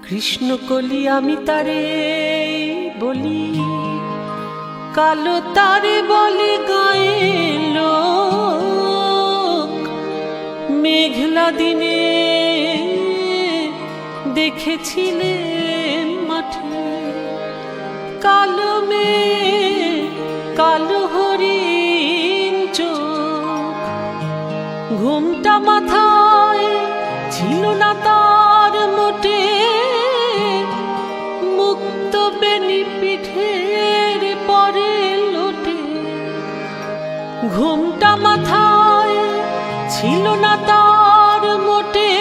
কৃষ্ণ কলি আমি তারে বলি, কালো তারে বলে গায়ের লোক। মেঘলা দিনে দেখেছিলেন মাঠে কালো মেঘ, কালো হরিণ চোখ। ঘুমটা মাথায় ছিল না তার মোটে, মুক্ত বেনি পিঠের পরে লোটে। ঘুমটা মাথায় ছিল না তার মোটে,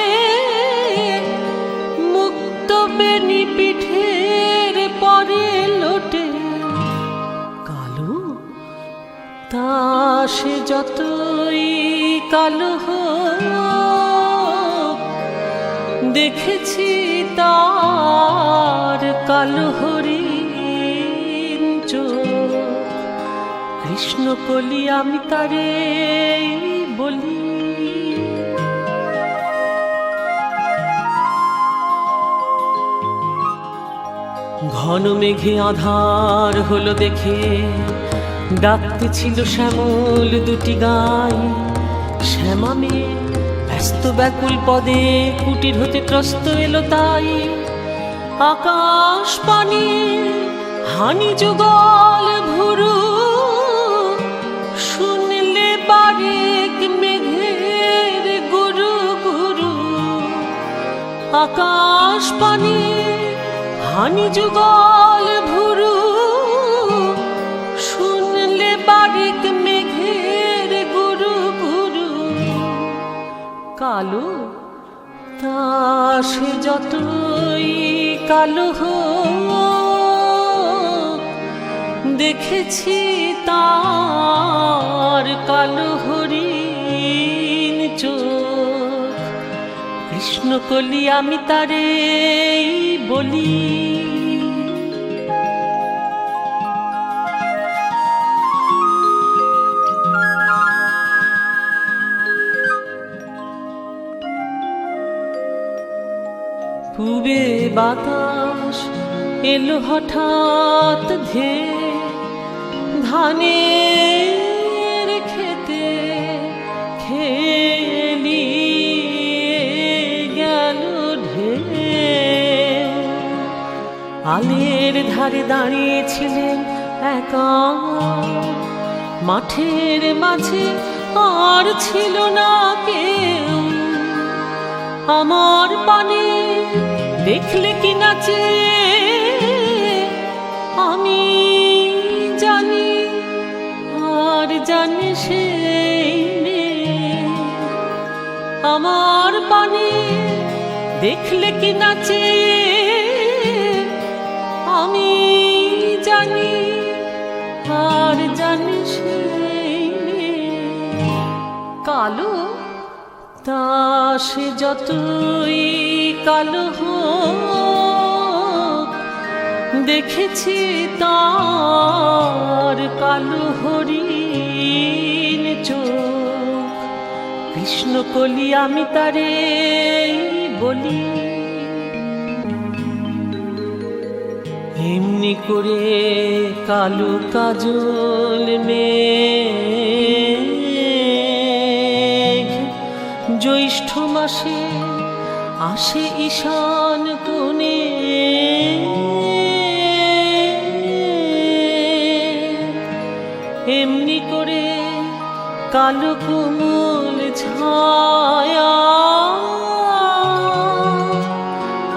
মুক্ত বেনি পিঠের পরে লোটে। কালো তা সে যতই কালো হোক, দেখেছি তার কালো হরিণ চোখ। কৃষ্ণ কলি আমি তারে বলি। ঘন মেঘে আধার হলো দেখে, ডাকতে ছিল শ্যামল দুটি গাই। শ্যামা মেয়ে ব্যস্ত ব্যাকুল পদে কুটির হতে ত্রস্ত এলো তাই। আকাশ পানি হানি যুগল ভুরু, শুনলে বারেক মেঘের গুরু গুরু। আকাশ পানি হানি যুগল ভুরু, শুনলে বারেক মেঘের গুরু গুরু। কালো তা সে যতই কালো হোক, দেখেছি তার কালো হরিণ চোখ। কৃষ্ণ কলি আমি তারে বলি। পূবে বাতাস এলো হঠাৎ ধে, ধানের খেতে খেলি গেল ঢেউ। আলের ধারে দাঁড়িয়েছিলেন একা, মাঠের মাঝে আর ছিল না কেউ। আমার পানে দেখলে কি নাচে আমি জানি, আর জানে সেই মেয়ে। আমার পানে দেখলে কি নাচে আমি জানি, আর জানে সেই মেয়ে। কালো তা সে যতই কালো হোক, দেখেছি তার কালো হরিণ চোখ। কৃষ্ণ কলি আমি তারে বলি। এমনি করে কালো কাজল মেঘ জ্যৈষ্ঠ মাসে আসে ঈশান কোণে। এমনি করে কালো কোমল ছায়া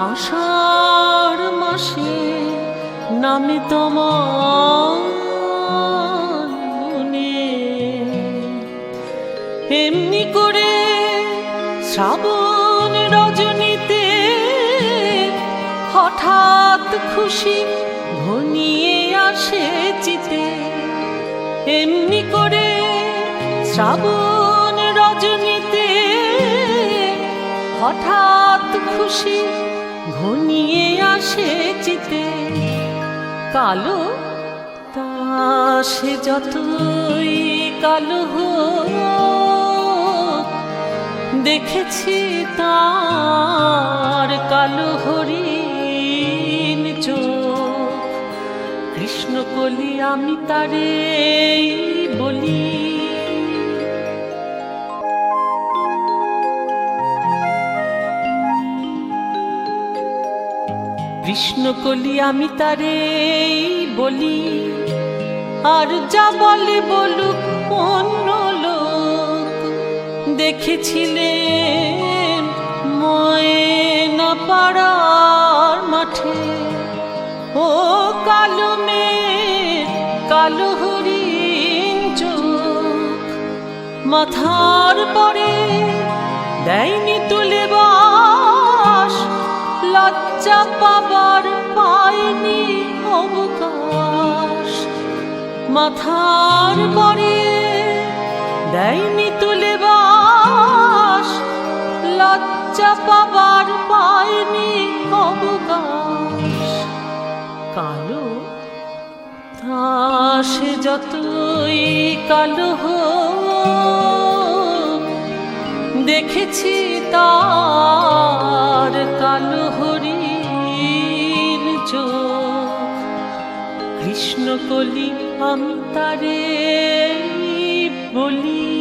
আষাঢ় মাসে নামে তোমার মনে। এমনি করে শ্রাবণ রজনীতে হঠাৎ খুশি ঘনিয়ে আসে চিতে, এমনি করে শ্রাবণ রজনীতে হঠাৎ খুশি ঘনিয়ে আসে চিতে। কালো তা সে যতই কালো হোক, দেখেছি তার কালো হরিণ চোখ। কৃষ্ণকলি আমি তারে বলি, কৃষ্ণকলি আমি তারে বলি। আর যা বলে বলুক অন্য লোক, দেখেছিলেন ময়না পাড়ার মাঠে ও কালো মেঘ কালো হরিণ চোখ। মাথার পরে দেয়নি তুলে বাস, লজ্জা পাবার পায়নি অবকাশ। মাথার পরে দেয়নি তুলে বাস, লজ্জা পাবার পায়নি অবকাশ। কালো তা সে যতই কালো হোক, দেখেছি তার কালো হরিণ চোখ। কৃষ্ণকলি আমি তারে বলি।